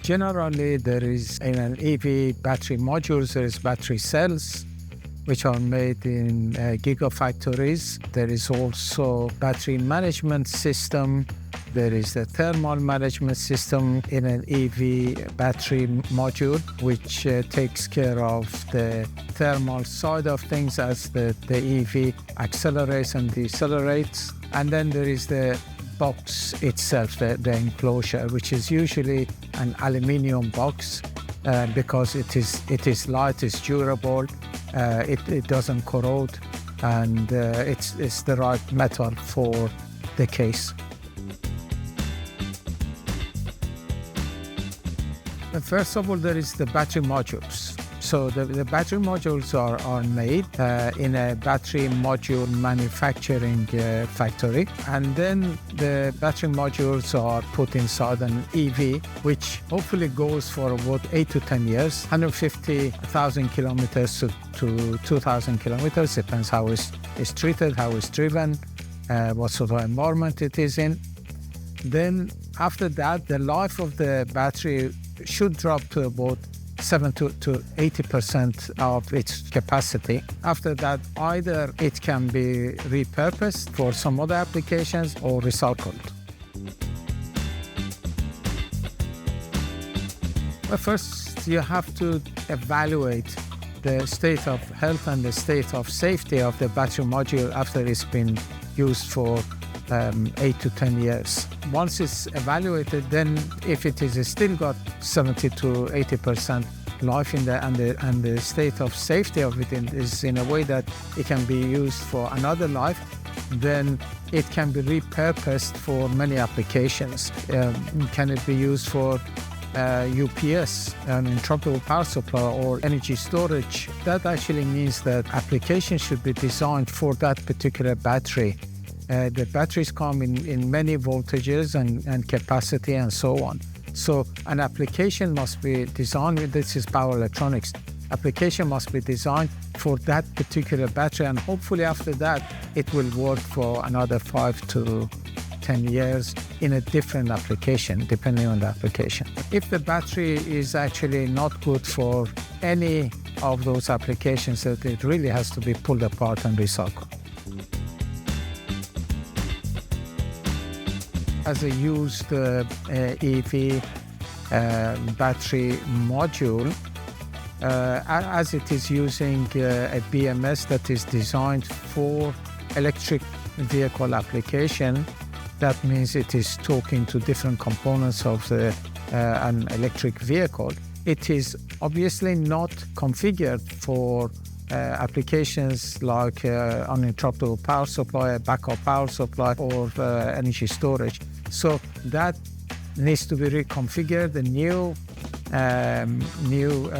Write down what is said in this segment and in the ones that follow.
Generally, there is in an EV battery modules, there is battery cells, which are made in gigafactories. There is also battery management system. There is the thermal management system in an EV battery module, which takes care of the thermal side of things as the EV accelerates and decelerates. And then there is the box itself, the enclosure, which is usually an aluminium box because it is light, it's durable, it doesn't corrode, and it's the right metal for the case. First of all, there is the battery modules. So the battery modules are made in a battery module manufacturing factory. And then the battery modules are put inside an EV, which hopefully goes for about 8 to 10 years, 150,000 kilometers to 2,000 kilometers, depends how it's treated, how it's driven, what sort of environment it is in. Then after that, the life of the battery should drop to about 70 to 80% of its capacity. After that, either it can be repurposed for some other applications or recycled. But first, you have to evaluate the state of health and the state of safety of the battery module after it's been used for 8 to 10 years. Once it's evaluated, then if it is still got 70 to 80% life in there and the state of safety of it is in a way that it can be used for another life, then it can be repurposed for many applications. Can it be used for UPS, an uninterruptible power supply, or energy storage? That actually means that applications should be designed for that particular battery. The batteries come in many voltages and capacity and so on. So an application must be designed, this is power electronics, application must be designed for that particular battery, and hopefully after that it will work for another 5 to 10 years in a different application, depending on the application. If the battery is actually not good for any of those applications, that it really has to be pulled apart and recycled. As a used EV battery module, as it is using a BMS that is designed for electric vehicle application, that means it is talking to different components of an electric vehicle. It is obviously not configured for applications like uninterruptible power supply, a backup power supply, or energy storage. So that needs to be reconfigured. The new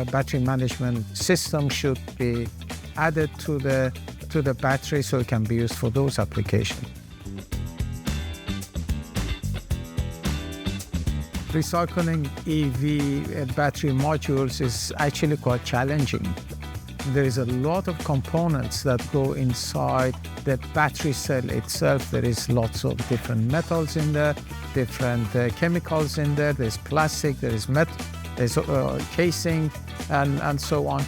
battery management system should be added to the battery so it can be used for those applications. Recycling EV battery modules is actually quite challenging. There is a lot of components that go inside the battery cell itself. There is lots of different metals in there, different chemicals in there. There's plastic, there is metal, there's casing, and so on.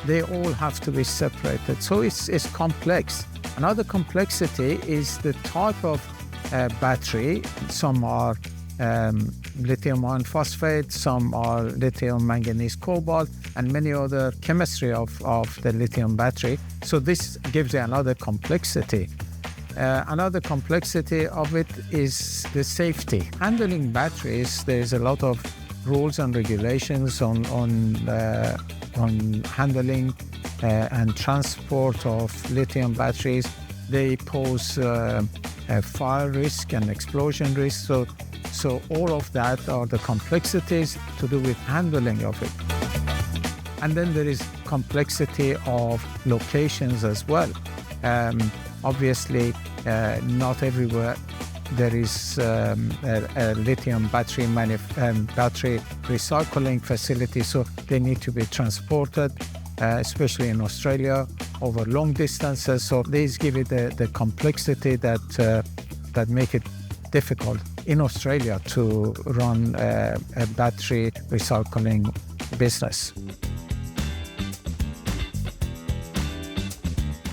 They all have to be separated. So it's complex. Another complexity is the type of battery. Some are lithium iron phosphate, some are lithium manganese cobalt, and many other chemistry of the lithium battery. So this gives you another complexity. Another complexity of it is the safety. Handling batteries, there's a lot of rules and regulations on handling and transport of lithium batteries. They pose a fire risk and explosion risk. So all of that are the complexities to do with handling of it. And then there is complexity of locations as well. Obviously, not everywhere there is a lithium battery recycling facility, so they need to be transported, especially in Australia, over long distances. So these give it the complexity that make it difficult in Australia to run a battery recycling business.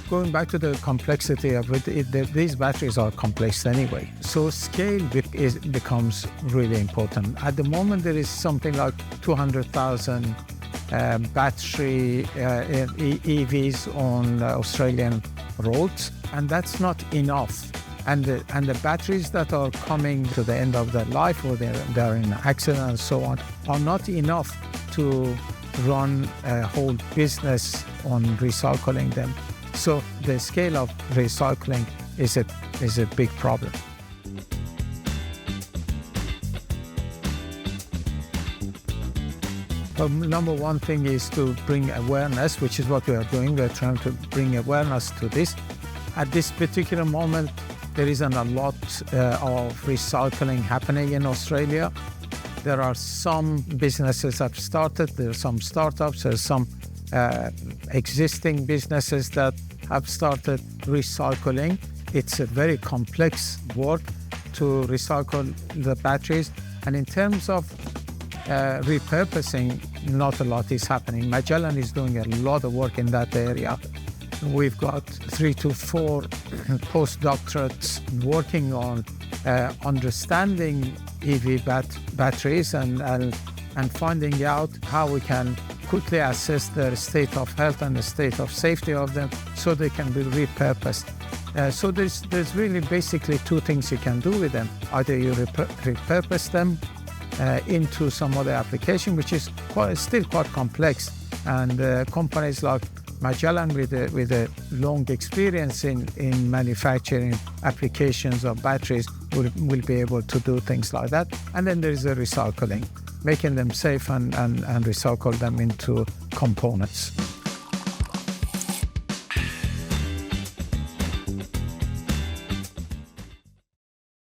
Going back to the complexity of it, these batteries are complex anyway. So scale becomes really important. At the moment, there is something like 200,000 battery EVs on Australian roads, and that's not enough. And the batteries that are coming to the end of their life, or they're in accident and so on, are not enough to run a whole business on recycling them. So the scale of recycling is a big problem. Number one thing is to bring awareness, which is what we are doing. We're trying to bring awareness to this. At this particular moment, there isn't a lot of recycling happening in Australia. There are some businesses that have started, there are some startups, there's some existing businesses that have started recycling. It's a very complex work to recycle the batteries. And in terms of repurposing, not a lot is happening. Magellan is doing a lot of work in that area. We've got 3 to 4 postdoctorates working on understanding EV batteries and finding out how we can quickly assess the state of health and the state of safety of them so they can be repurposed. So there's really basically 2 things you can do with them. Either you repurpose them into some other application, which is still quite complex, and companies like Magellan with a long experience in manufacturing applications of batteries will be able to do things like that. And then there is the recycling, making them safe and recycle them into components.